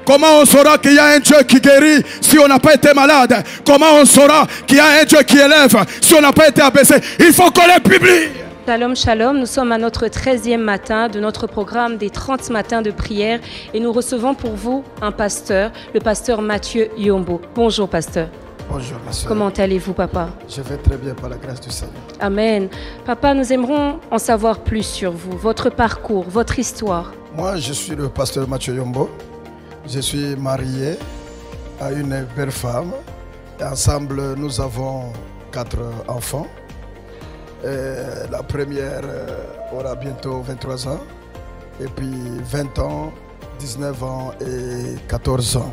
Comment on saura qu'il y a un Dieu qui guérit si on n'a pas été malade? Comment on saura qu'il y a un Dieu qui élève si on n'a pas été abaissé? Il faut qu'on les publie. Shalom, shalom, nous sommes à notre 13e matin de notre programme des 30 matins de prière et nous recevons pour vous un pasteur, le pasteur Mathieu Yombo. Bonjour pasteur. Bonjour ma soeur. Comment allez-vous papa? Je vais très bien par la grâce du Seigneur. Amen. Papa, nous aimerons en savoir plus sur vous, votre parcours, votre histoire. Moi, je suis le pasteur Mathieu Yombo. Je suis marié à une belle femme. Et ensemble, nous avons 4 enfants. La première aura bientôt 23 ans. Et puis 20 ans, 19 ans et 14 ans.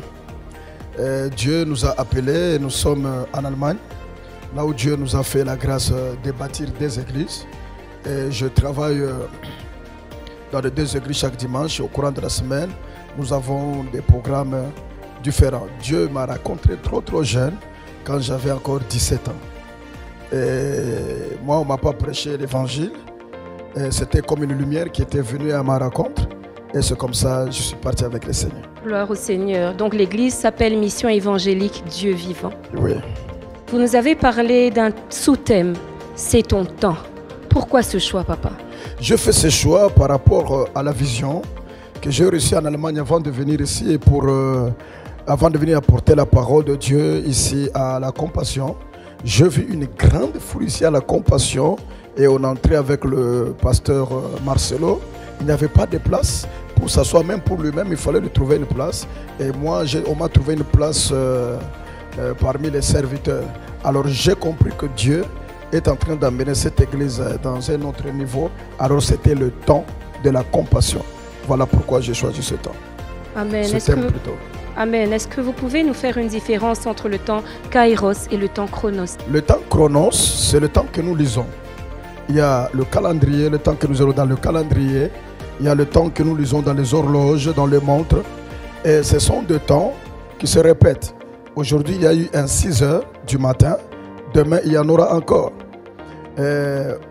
Dieu nous a appelés, nous sommes en Allemagne, là où Dieu nous a fait la grâce de bâtir des églises. Et je travaille dans les 2 églises chaque dimanche. Au courant de la semaine, nous avons des programmes différents. Dieu m'a rencontré trop jeune, quand j'avais encore 17 ans. Et moi, on ne m'a pas prêché l'évangile. C'était comme une lumière qui était venue à ma rencontre. Et c'est comme ça que je suis parti avec le Seigneur. Gloire au Seigneur. Donc l'église s'appelle Mission évangélique Dieu vivant. Oui. Vous nous avez parlé d'un sous-thème, c'est ton temps. Pourquoi ce choix, papa? Je fais ce choix par rapport à la vision que j'ai reçue en Allemagne avant de venir ici et avant de venir apporter la parole de Dieu ici à la Compassion. Je vis une grande foule ici à la Compassion et on entrait avec le pasteur Marcelo. Il n'y avait pas de place pour s'asseoir, même pour lui-même, il fallait lui trouver une place. Et moi, on m'a trouvé une place parmi les serviteurs. Alors j'ai compris que Dieu est en train d'amener cette église dans un autre niveau. Alors c'était le temps de la compassion. Voilà pourquoi j'ai choisi ce temps. Amen. Amen. Est-ce que vous pouvez nous faire une différence entre le temps Kairos et le temps Chronos? Le temps Chronos, c'est le temps que nous lisons. Il y a le calendrier, le temps que nous avons dans le calendrier. Il y a le temps que nous lisons dans les horloges, dans les montres. Et ce sont 2 temps qui se répètent. Aujourd'hui, il y a eu un 6 heures du matin. Demain, il y en aura encore.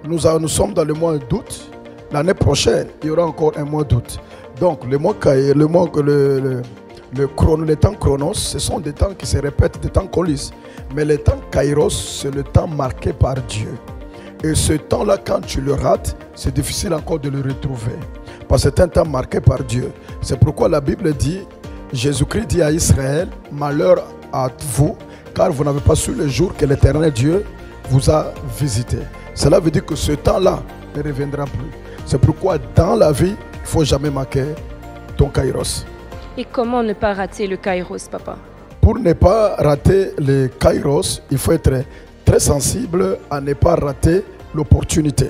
Nous sommes dans le mois d'août. L'année prochaine, il y aura encore un mois d'août. Donc, le temps Chronos, ce sont des temps qui se répètent, des temps qu'on lise. Mais le temps Kairos, c'est le temps marqué par Dieu. Et ce temps-là, quand tu le rates, c'est difficile encore de le retrouver. Parce que c'est un temps marqué par Dieu. C'est pourquoi la Bible dit, Jésus-Christ dit à Israël, malheur à vous, car vous n'avez pas su le jour que l'Éternel Dieu vous a visité. Cela veut dire que ce temps-là ne reviendra plus. C'est pourquoi dans la vie, il ne faut jamais manquer ton Kairos. Et comment ne pas rater le Kairos, papa? Pour ne pas rater le Kairos, il faut être très sensible à ne pas rater l'opportunité.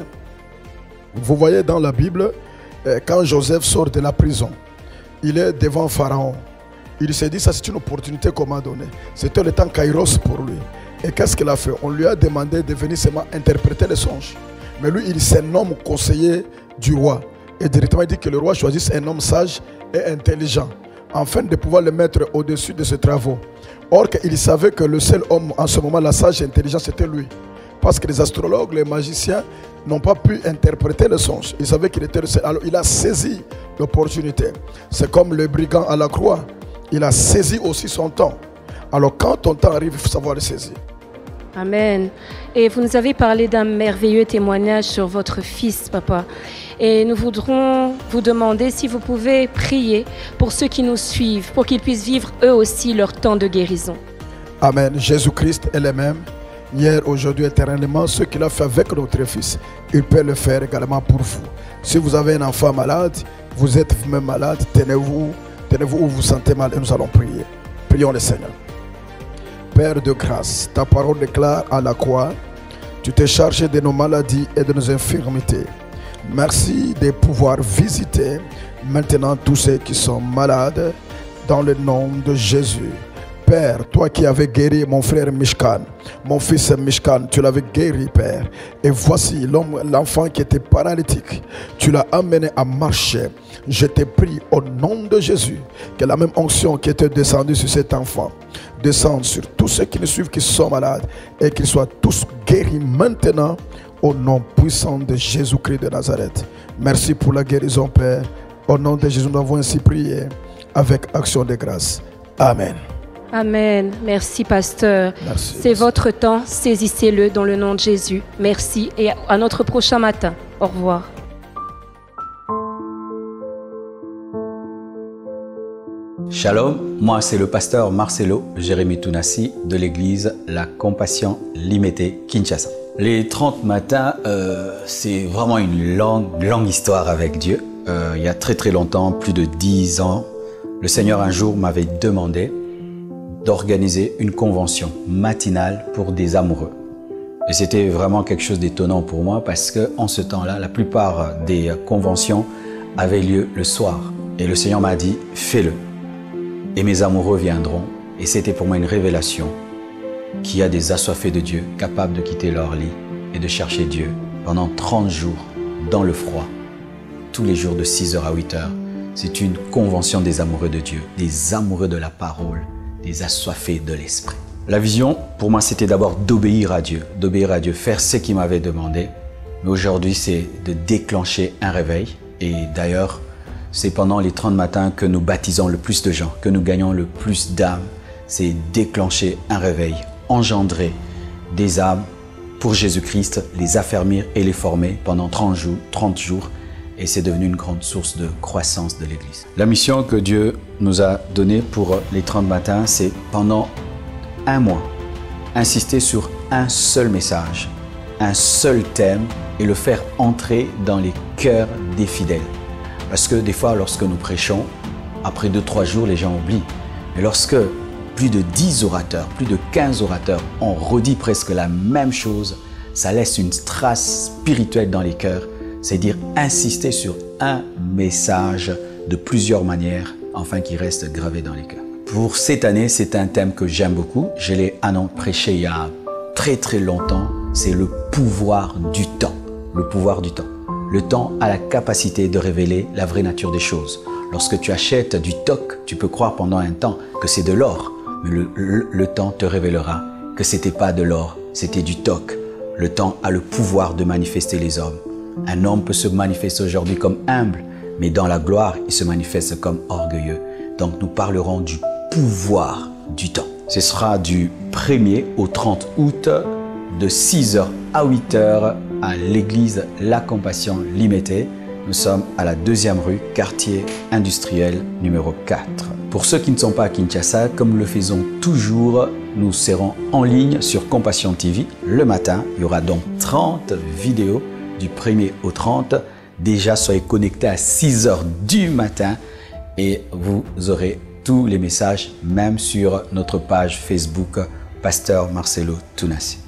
Vous voyez dans la Bible, quand Joseph sort de la prison, il est devant Pharaon. Il s'est dit, ça c'est une opportunité qu'on m'a donnée. C'était le temps Kairos pour lui. Et qu'est-ce qu'il a fait? On lui a demandé de venir seulement interpréter les songes. Mais lui, il s'est un homme conseiller du roi. Et directement, il dit que le roi choisisse un homme sage et intelligent, afin de pouvoir le mettre au-dessus de ses travaux. Or, il savait que le seul homme en ce moment-là, sage et intelligent, c'était lui. Parce que les astrologues, les magiciens n'ont pas pu interpréter le songe. Ils savaient qu'il était le seul. Alors, il a saisi l'opportunité. C'est comme le brigand à la croix. Il a saisi aussi son temps. Alors, quand ton temps arrive, il faut savoir le saisir. Amen. Et vous nous avez parlé d'un merveilleux témoignage sur votre fils, papa. Et nous voudrons vous demander si vous pouvez prier pour ceux qui nous suivent, pour qu'ils puissent vivre eux aussi leur temps de guérison. Amen. Jésus-Christ est le même, hier, aujourd'hui, éternellement. Ce qu'il a fait avec notre fils, il peut le faire également pour vous. Si vous avez un enfant malade, vous êtes vous-même malade, tenez-vous où vous sentez mal et nous allons prier. Prions le Seigneur. Père de grâce, ta parole déclare à la croix, tu t'es chargé de nos maladies et de nos infirmités. Merci de pouvoir visiter maintenant tous ceux qui sont malades dans le nom de Jésus. Père, toi qui avais guéri mon frère Mishkan, mon fils Mishkan, tu l'avais guéri, Père. Et voici l'enfant qui était paralytique, tu l'as amené à marcher. Je te prie au nom de Jésus que la même onction qui était descendue sur cet enfant descende sur tous ceux qui nous suivent, qui sont malades, et qu'ils soient tous guéris maintenant au nom puissant de Jésus-Christ de Nazareth. Merci pour la guérison, Père. Au nom de Jésus, nous avons ainsi prié. avec action de grâce. Amen. Amen. Merci, pasteur. Merci. C'est votre temps. Saisissez-le dans le nom de Jésus. Merci et à notre prochain matin. Au revoir. Shalom, moi c'est le pasteur Marcelo Jérémy Tounassi de l'église La Compassion Limitée Kinshasa. Les 30 matins, c'est vraiment une longue histoire avec Dieu. Il y a très longtemps, plus de 10 ans, le Seigneur un jour m'avait demandé d'organiser une convention matinale pour des amoureux. Et c'était vraiment quelque chose d'étonnant pour moi parce qu'en ce temps-là, la plupart des conventions avaient lieu le soir. Et le Seigneur m'a dit, fais-le. Et mes amoureux viendront. Et c'était pour moi une révélation qu'il y a des assoiffés de Dieu capables de quitter leur lit et de chercher Dieu pendant 30 jours dans le froid, tous les jours de 6h à 8h. C'est une convention des amoureux de Dieu, des amoureux de la parole, des assoiffés de l'esprit. La vision, pour moi, c'était d'abord d'obéir à Dieu, faire ce qu'il m'avait demandé. Mais aujourd'hui, c'est de déclencher un réveil. Et d'ailleurs, c'est pendant les 30 matins que nous baptisons le plus de gens, que nous gagnons le plus d'âmes. C'est déclencher un réveil, engendrer des âmes pour Jésus-Christ, les affermir et les former pendant 30 jours. Et c'est devenu une grande source de croissance de l'Église. La mission que Dieu nous a donnée pour les 30 matins, c'est pendant un mois, insister sur un seul message, un seul thème et le faire entrer dans les cœurs des fidèles. Parce que des fois, lorsque nous prêchons, après 2-3 jours, les gens oublient. Mais lorsque plus de 10 orateurs, plus de 15 orateurs ont redit presque la même chose, ça laisse une trace spirituelle dans les cœurs. C'est-à-dire insister sur un message de plusieurs manières, afin qu'il reste gravé dans les cœurs. Pour cette année, c'est un thème que j'aime beaucoup. Je l'ai prêché il y a très longtemps. C'est le pouvoir du temps. Le pouvoir du temps. Le temps a la capacité de révéler la vraie nature des choses. Lorsque tu achètes du toc, tu peux croire pendant un temps que c'est de l'or. Mais le temps te révélera que ce n'était pas de l'or, c'était du toc. Le temps a le pouvoir de manifester les hommes. Un homme peut se manifester aujourd'hui comme humble, mais dans la gloire, il se manifeste comme orgueilleux. Donc nous parlerons du pouvoir du temps. Ce sera du 1er au 30 août, de 6h à 8h à l'église La Compassion Limitée. Nous sommes à la 2e rue, quartier industriel numéro 4. Pour ceux qui ne sont pas à Kinshasa, comme nous le faisons toujours, nous serons en ligne sur Compassion TV le matin. Il y aura donc 30 vidéos du 1er au 30. Déjà, soyez connectés à 6h du matin et vous aurez tous les messages, même sur notre page Facebook, Pasteur Marcelo Tounassi.